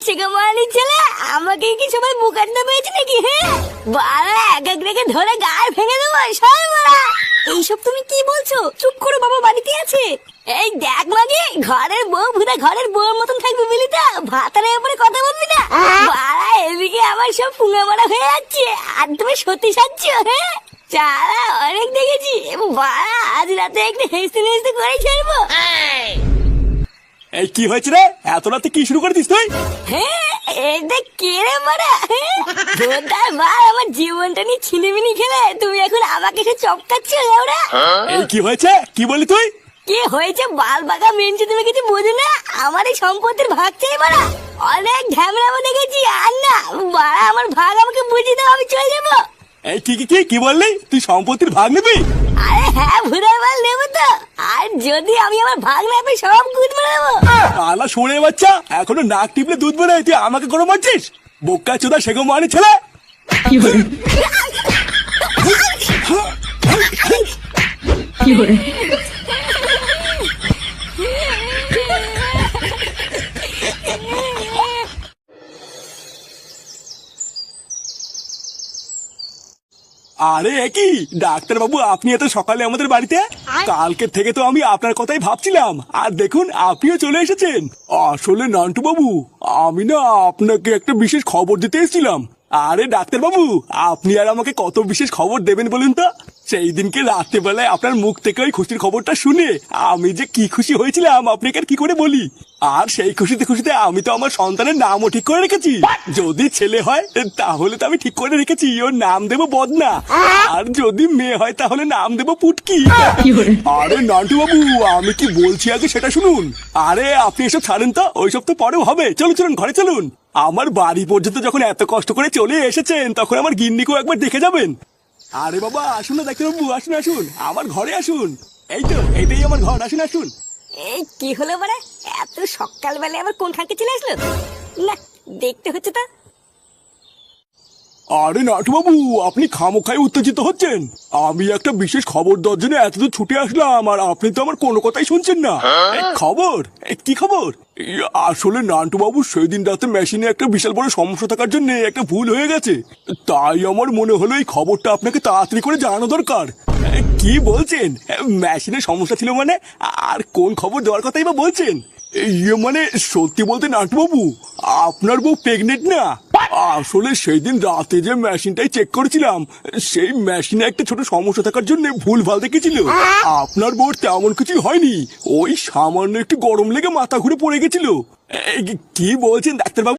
শিখামানি ছেলে আমাকে কি সবাই মুখান্না পেয়েছে নাকি? হ্যাঁ বাড়া এক এক রেখে ধরে গায়ে ভেঙে দেবো সবাই বাড়া। এইসব তুমি কি বলছো? চুপ করো, বাবা বাড়িতে আছে। এই দেখ মাগি, ঘরের বউ ভুদা ঘরের বউর মতন থাকবি বুঝলি তো, ভাতারের উপরে কথা বলবি না। বাড়া এদিকে আমার সব পুঙ্গা মারা হয়ে যাচ্ছে আর তুমি সত্যি সাজছ। হ্যাঁ চালা অনেক দেখেছি, বাড়া আজ রাতে একটু হেসতে হেসতে করে ছাড়বো। এই কি হয়েছে রে? এত রাতে কি শুরু করে দিস তুই? হ্যাঁ এটা কে রে মারা? ভোদার মা আমার জীবনটা নিয়ে ছিনিমিনি খেলে তুমি এখন আমাকে এসে চমকাচ্ছ ওরা। এই কি হয়েছে? কি বলি তুই? কি হয়েছে বাল বাগা মেনছে, তুমি কিছু বোঝো না? আমার এই সম্পত্তির ভাগ চাই মারা। অনেক ঝামেলা দেখেছি আর না বাড়া, আমার ভাগ আমাকে বুঝিয়ে দাও, আমি চলে যাবো। এই কি কি কি কি বললি? তুই সম্পত্তির ভাগ নিবি? আরে হ্যাঁ ভুদার মাল নেবো তো, আর যদি আমি আমার ভাগ না পাই সব গুদ মারাবো। আলা শুনে বাচ্চা, এখনো নাক টিপলে দুধ বেরোয়, তুই আমাকে গরম মারছিস? বোকা চোদা সেগো মানি ছেলে। আরে একই ডাক্তার বাবু, আপনি এত সকালে আমাদের বাড়িতে? কালকে থেকে তো আমি আপনার কথাই ভাবছিলাম, আর দেখুন আপনিও চলে এসেছেন। আসলে নান্টু বাবু, আমি না আপনাকে একটা বিশেষ খবর দিতে এসেছিলাম। আরে ডাক্তার বাবু, আপনি আর আমাকে কত বিশেষ খবর দেবেন বলুন তো? সেই দিনকে রাত্রেবেলায় আপনার মুখ থেকে ওই খুশির খবরটা শুনে আমি যে কি খুশি হয়েছিলাম আপনাকে আর কি করে বলি। আর সেই খুশিতে খুশিতে আমি তো আমার সন্তানের নামও ঠিক করে রেখেছি। যদি ছেলে হয় তাহলে তো আমি ঠিক করে রেখেছি ওর নাম দেবো বদনা, আর যদি মেয়ে হয় তাহলে নাম দেবো পুটকি। আরে নান্টু বাবু, আমি কি বলছি আগে সেটা শুনুন। আরে আপনি এসব ছাড়েন তো, ওইসব তো পরেও হবে। চলুন চলুন ঘরে চলুন। আমার বাড়ি পর্যন্ত যখন এত কষ্ট করে চলে এসেছেন তখন আমার গিন্নিকেও একবার দেখে যাবেন। আরে বাবা আসুন না ডাক্তার বাবু, আসুন আসুন আমার ঘরে আসুন। এই তো এটাই আমার ঘর, আসুন আসুন। এই কি হলো মানে এত সকালবেলায় আবার কোন খাকে চলে আসলো? না দেখতে হচ্ছে তা। আরে নাটু বাবু, আপনি খামোখাই উত্তেজিত হচ্ছেন। আমি একটা বিশেষ খবর দেওয়ার জন্য এতদূর ছুটে আসলাম, আর আপনি তো আমার কোনো কথাই শুনছেন না। খবর? কি খবর? আসলে নান্টু বাবু, সেই দিন রাতে মেশিনে একটা বিশাল বড় সমস্যা থাকার জন্য একটা ভুল হয়ে গেছে। তাই আমার মনে হলো এই খবরটা আপনাকে তাড়াতাড়ি করে জানানো দরকার। কি বলছেন? মেশিনে সমস্যা ছিল মানে? আর কোন খবর দেওয়ার কথাই বা বলছেন? ইয়ে মানে সত্যি বলতে নান্টু বাবু, আপনার বউ প্রেগনেন্ট না। আসলে সেই দিন রাতে যে মেশিনটাই চেক করেছিলাম, সেই মেশিনে একটা ছোট সমস্যা থাকার জন্য ভুল ভাল দেখেছিল। আপনার বউর তেমন কিছু হয়নি, ওই সামান্য একটু গরম লেগে মাথা ঘুরে পড়ে গেছিল। কি বলছেন ডাক্তার বাবু?